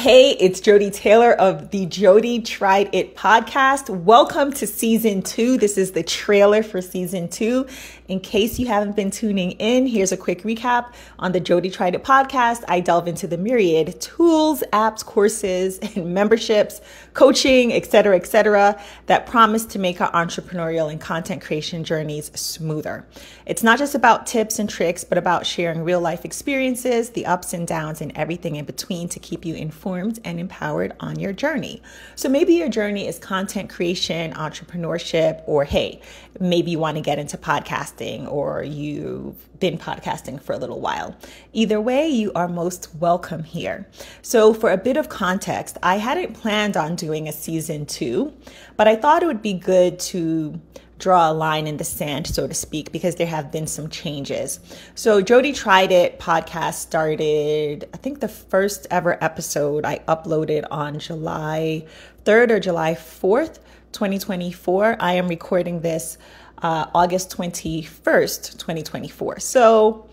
Hey, it's Joddie Taylor of the Joddie Tried It podcast. Welcome to season 2. This is the trailer for season 2. In case you haven't been tuning in, here's a quick recap. On the Joddie Tried It podcast, I delve into the myriad tools, apps, courses, and memberships, coaching, etc., that promise to make our entrepreneurial and content creation journeys smoother. It's not just about tips and tricks, but about sharing real life experiences, the ups and downs, and everything in between to keep you informed and empowered on your journey. So maybe your journey is content creation, entrepreneurship, or hey, maybe you want to get into podcasting or you've been podcasting for a little while. Either way, you are most welcome here. So for a bit of context, I hadn't planned on doing a season 2, but I thought it would be good to draw a line in the sand, so to speak, because there have been some changes. So Joddie Tried It podcast started, I think the first ever episode I uploaded on July 3rd or July 4th, 2024. I am recording this August 21st, 2024. So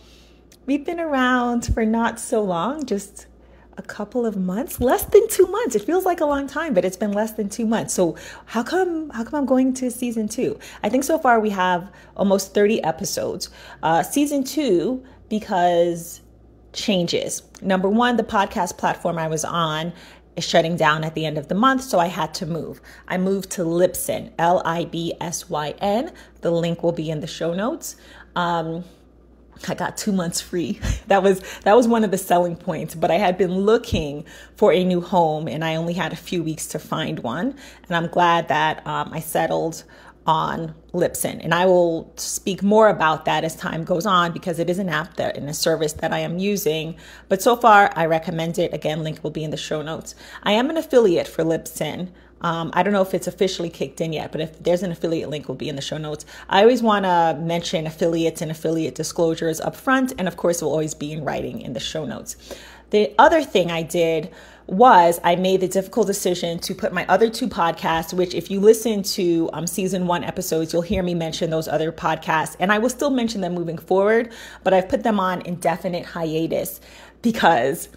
we've been around for not so long, just a couple of months, less than 2 months. It feels like a long time, but it's been less than 2 months. So how come I'm going to season 2? I think so far we have almost 30 episodes. Season 2, because changes. Number one, the podcast platform I was on is shutting down at the end of the month, so I had to move. I moved to Libsyn, Libsyn. The link will be in the show notes. I got 2 months free. That was one of the selling points, but I had been looking for a new home and I only had a few weeks to find one. And I'm glad that I settled on Libsyn. And I will speak more about that as time goes on because it is an app and a service that I am using. But so far, I recommend it. Again, link will be in the show notes. I am an affiliate for Libsyn. I don't know if it's officially kicked in yet, but if there's an affiliate link, will be in the show notes. I always want to mention affiliates and affiliate disclosures up front. And of course, it will always be in writing in the show notes. The other thing I did was I made the difficult decision to put my other 2 podcasts, which if you listen to season 1 episodes, you'll hear me mention those other podcasts. And I will still mention them moving forward, but I've put them on indefinite hiatus because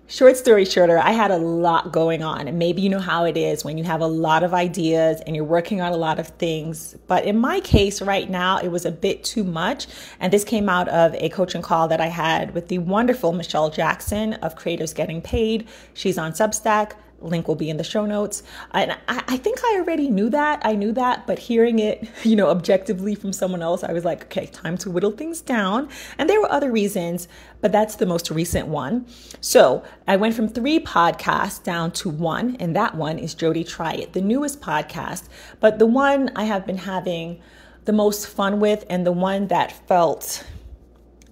short story shorter, I had a lot going on. And maybe you know how it is when you have a lot of ideas and you're working on a lot of things. But in my case right now, it was a bit too much. And this came out of a coaching call that I had with the wonderful Michelle Jackson of Creators Getting Paid. She's on Substack. Link will be in the show notes. And I think I already knew that. I knew that, but hearing it, objectively from someone else, I was like, okay, time to whittle things down. And there were other reasons, but that's the most recent one. So I went from 3 podcasts down to 1, and that one is Joddie Tried It, the newest podcast, but the one I have been having the most fun with and the one that felt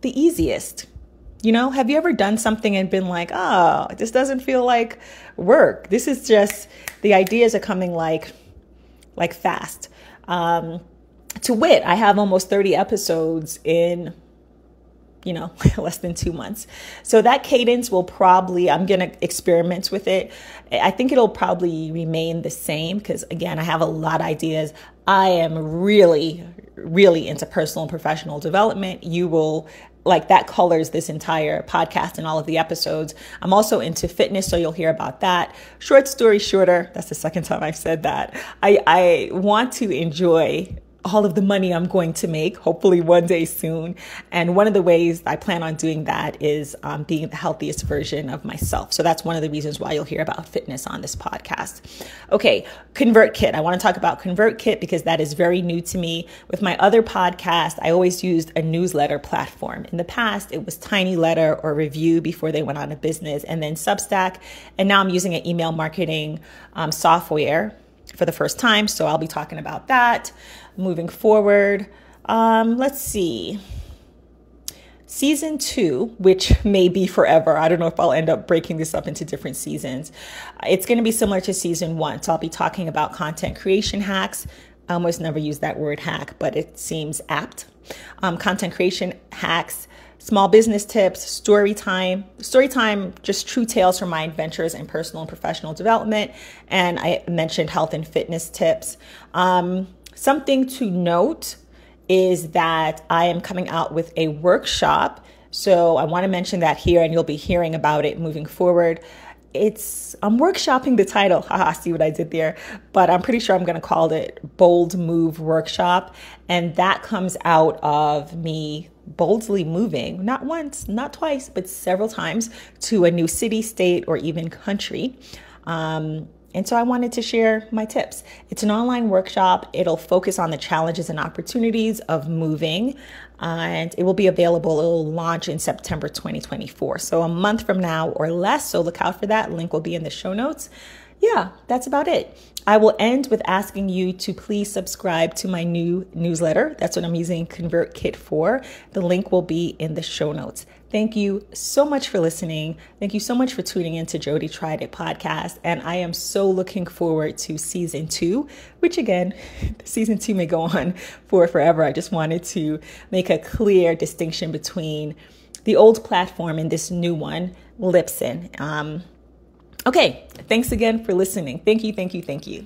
the easiest. Have you ever done something and been like, oh, this doesn't feel like work. This is just, the ideas are coming like fast. To wit, I have almost 30 episodes in, less than 2 months. So that cadence will I'm going to experiment with it. I think it'll probably remain the same because, again, I have a lot of ideas. I am really, really into personal and professional development. You will that colors this entire podcast and all of the episodes. I'm also into fitness, so you'll hear about that. Short story shorter, that's the second time I've said that. I want to enjoy all of the money I'm going to make, hopefully one day soon. And one of the ways I plan on doing that is being the healthiest version of myself. So that's one of the reasons why you'll hear about fitness on this podcast. Okay, ConvertKit. I want to talk about ConvertKit because that is very new to me. With my other podcast, I always used a newsletter platform. In the past, it was Tiny Letter or Review before they went out of business, and then Substack. And now I'm using an email marketing software for the first time. So I'll be talking about that moving forward. Let's see. Season 2, which may be forever. I don't know if I'll end up breaking this up into different seasons. It's going to be similar to season 1. So I'll be talking about content creation hacks. I almost never use that word hack, but it seems apt. Content creation hacks, small business tips, story time, just true tales from my adventures in personal and professional development. And I mentioned health and fitness tips. Something to note is that I am coming out with a workshop. So I want to mention that here, and you'll be hearing about it moving forward. I'm workshopping the title. Haha, see what I did there. But I'm pretty sure I'm going to call it Bold Move Workshop. And that comes out of me boldly moving, not once, not twice, but several times to a new city, state, or even country. And so I wanted to share my tips. It's an online workshop. It'll focus on the challenges and opportunities of moving, and it will be available. It'll launch in September 2024. So a month from now or less. So look out for that. Link will be in the show notes. Yeah, that's about it. I will end with asking you to please subscribe to my new newsletter. That's what I'm using ConvertKit for. The link will be in the show notes. Thank you so much for listening. Thank you so much for tuning into Joddie Tried It podcast. And I am so looking forward to season 2, which again, season 2 may go on for forever. I just wanted to make a clear distinction between the old platform and this new one, Libsyn. Okay, thanks again for listening. Thank you.